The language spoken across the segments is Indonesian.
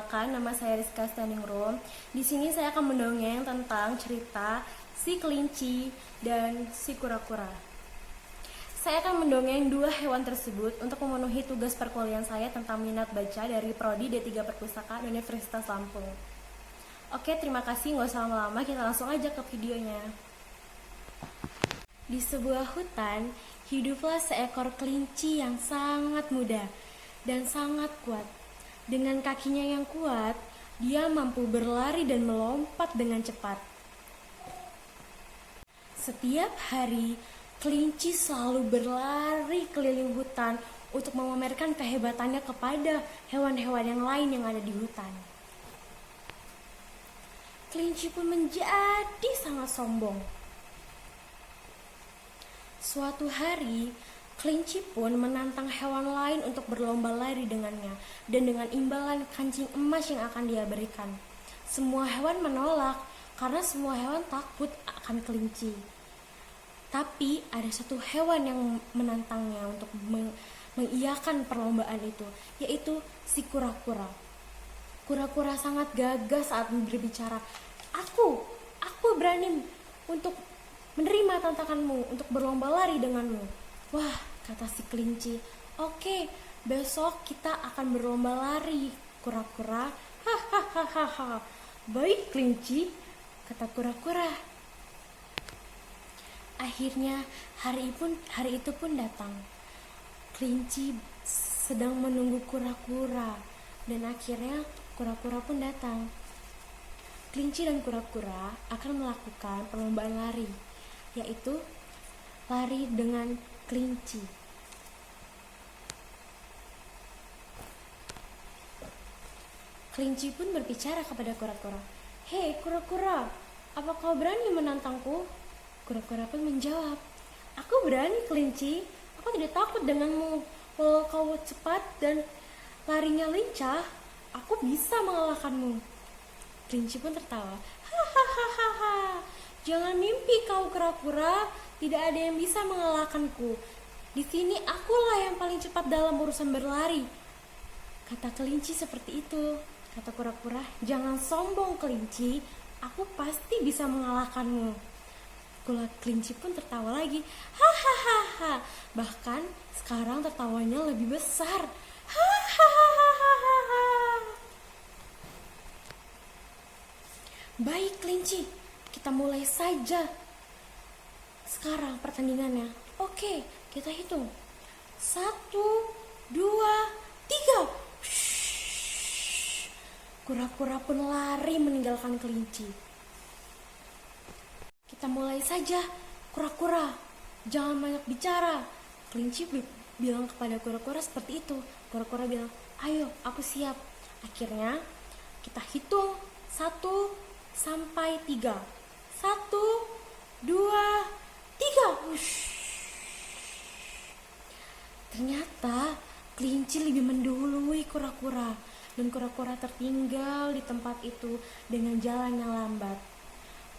perkenalkan, nama saya Rizka Standing Room. Di sini saya akan mendongeng tentang cerita si kelinci dan si kura-kura. Saya akan mendongeng dua hewan tersebut untuk memenuhi tugas perkuliahan saya tentang minat baca dari Prodi D3 Perpustakaan Universitas Lampung. Oke, terima kasih, nggak usah lama-lama, kita langsung aja ke videonya. Di sebuah hutan, hiduplah seekor kelinci yang sangat muda dan sangat kuat. Dengan kakinya yang kuat, dia mampu berlari dan melompat dengan cepat. Setiap hari, kelinci selalu berlari keliling hutan untuk memamerkan kehebatannya kepada hewan-hewan yang lain yang ada di hutan. Kelinci pun menjadi sangat sombong. Suatu hari, kelinci pun menantang hewan lain untuk berlomba lari dengannya dan dengan imbalan kancing emas yang akan dia berikan. Semua hewan menolak karena semua hewan takut akan kelinci. Tapi ada satu hewan yang menantangnya untuk mengiyakan perlombaan itu, yaitu si kura-kura. Kura-kura sangat gagah saat berbicara. Aku berani untuk menerima tantanganmu untuk berlomba lari denganmu. Wah, kata si kelinci. Oke, besok kita akan berlomba lari, kura-kura. Hahaha. Baik kelinci, kata kura-kura. Akhirnya hari itu pun datang. Kelinci sedang menunggu kura-kura dan akhirnya kura-kura pun datang. Kelinci dan kura-kura akan melakukan perlombaan lari, yaitu lari dengan kelinci. Kelinci pun berbicara kepada kura-kura. Hei kura-kura, apa kau berani menantangku? Kura-kura pun menjawab, aku berani kelinci, aku tidak takut denganmu. Walau kau cepat dan larinya lincah, aku bisa mengalahkanmu. Kelinci pun tertawa. Hahaha. Jangan mimpi kau kura-kura, tidak ada yang bisa mengalahkanku. Di sini akulah yang paling cepat dalam urusan berlari. Kata kelinci seperti itu. Kata kura-kura, jangan sombong kelinci, aku pasti bisa mengalahkanmu. Kelinci pun tertawa lagi. Hahaha. Bahkan sekarang tertawanya lebih besar. Hahaha. Baik kelinci, kita mulai saja sekarang pertandingannya. Oke, kita hitung. 1, 2, 3. Kura-kura pun lari meninggalkan kelinci. Kita mulai saja, kura-kura. Jangan banyak bicara. Kelinci bilang kepada kura-kura seperti itu. Kura-kura bilang, ayo aku siap. Akhirnya kita hitung 1 sampai 3. 1, 2, 3. Ternyata kelinci lebih mendahului kura-kura dan kura-kura tertinggal di tempat itu dengan jalan yang lambat.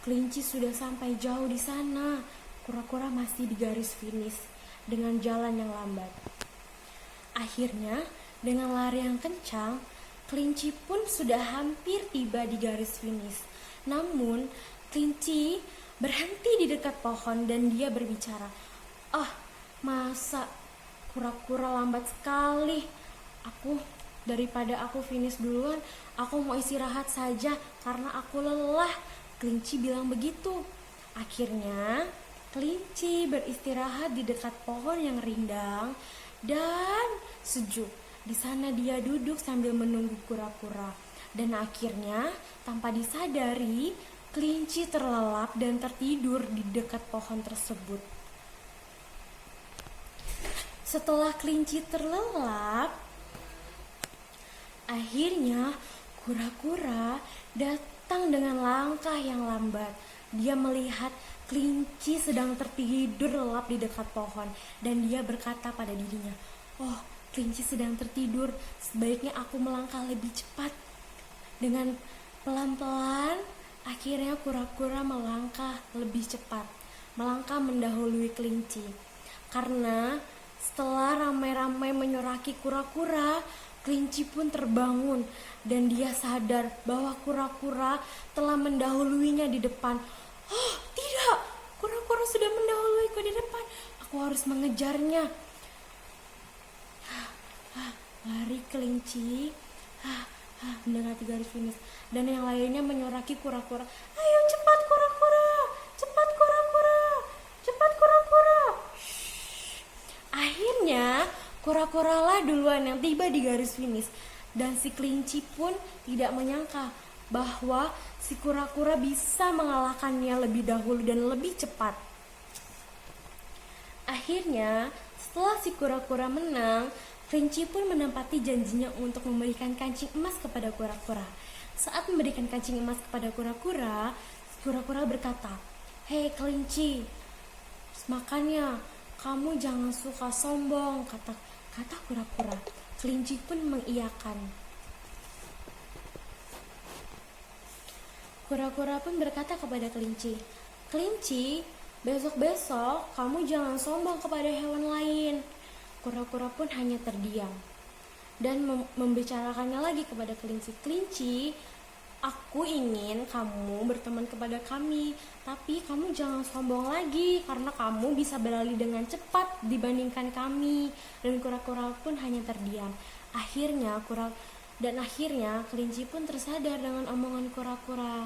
Kelinci sudah sampai jauh di sana, kura-kura masih di garis finish dengan jalan yang lambat. Akhirnya dengan lari yang kencang, kelinci pun sudah hampir tiba di garis finish. Namun kelinci berhenti di dekat pohon dan dia berbicara, masa kura-kura lambat sekali. Daripada aku finish duluan, aku mau istirahat saja karena aku lelah. Kelinci bilang begitu. Akhirnya kelinci beristirahat di dekat pohon yang rindang dan sejuk. Di sana dia duduk sambil menunggu kura-kura. Dan akhirnya tanpa disadari, kelinci terlelap dan tertidur di dekat pohon tersebut. Setelah kelinci terlelap, akhirnya kura-kura datang dengan langkah yang lambat. Dia melihat kelinci sedang tertidur lelap di dekat pohon dan dia berkata pada dirinya, kelinci sedang tertidur, sebaiknya aku melangkah lebih cepat. Dengan pelan-pelan, akhirnya kura-kura melangkah lebih cepat, melangkah mendahului kelinci. Karena setelah ramai-ramai menyoraki kura-kura, Kelinci pun terbangun dan dia sadar bahwa kura-kura telah mendahuluinya di depan. Oh, tidak, kura-kura sudah mendahuluiku di depan. Aku harus mengejarnya. Lari kelinci, mendekati garis finish, dan yang lainnya menyoraki kura-kura. Ayo cepat kura-kura, cepat kura-kura, cepat kura-kura. Akhirnya kura-kura lah duluan yang tiba di garis finish, dan si kelinci pun tidak menyangka bahwa si kura-kura bisa mengalahkannya lebih dahulu dan lebih cepat. Akhirnya setelah si kura-kura menang, kelinci pun menempati janjinya untuk memberikan kancing emas kepada kura-kura. Saat memberikan kancing emas kepada kura-kura, kura-kura berkata, "Hei kelinci, makanya kamu jangan suka sombong," kata kura-kura. Kelinci pun mengiyakan. Kura-kura pun berkata kepada kelinci, "Kelinci, besok-besok kamu jangan sombong kepada hewan lain." Kura-kura pun hanya terdiam dan membicarakannya lagi kepada kelinci. "Kelinci, aku ingin kamu berteman kepada kami, tapi kamu jangan sombong lagi karena kamu bisa berlari dengan cepat dibandingkan kami." Dan kura-kura pun hanya terdiam. Akhirnya kelinci pun tersadar dengan omongan kura-kura.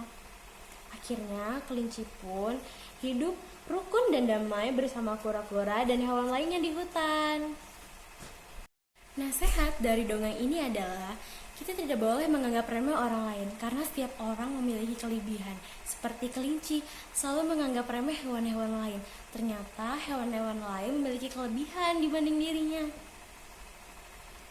Akhirnya kelinci pun hidup rukun dan damai bersama kura-kura dan hewan lainnya di hutan. Nasihat dari dongeng ini adalah kita tidak boleh menganggap remeh orang lain karena setiap orang memiliki kelebihan. Seperti kelinci selalu menganggap remeh hewan-hewan lain. Ternyata hewan-hewan lain memiliki kelebihan dibanding dirinya.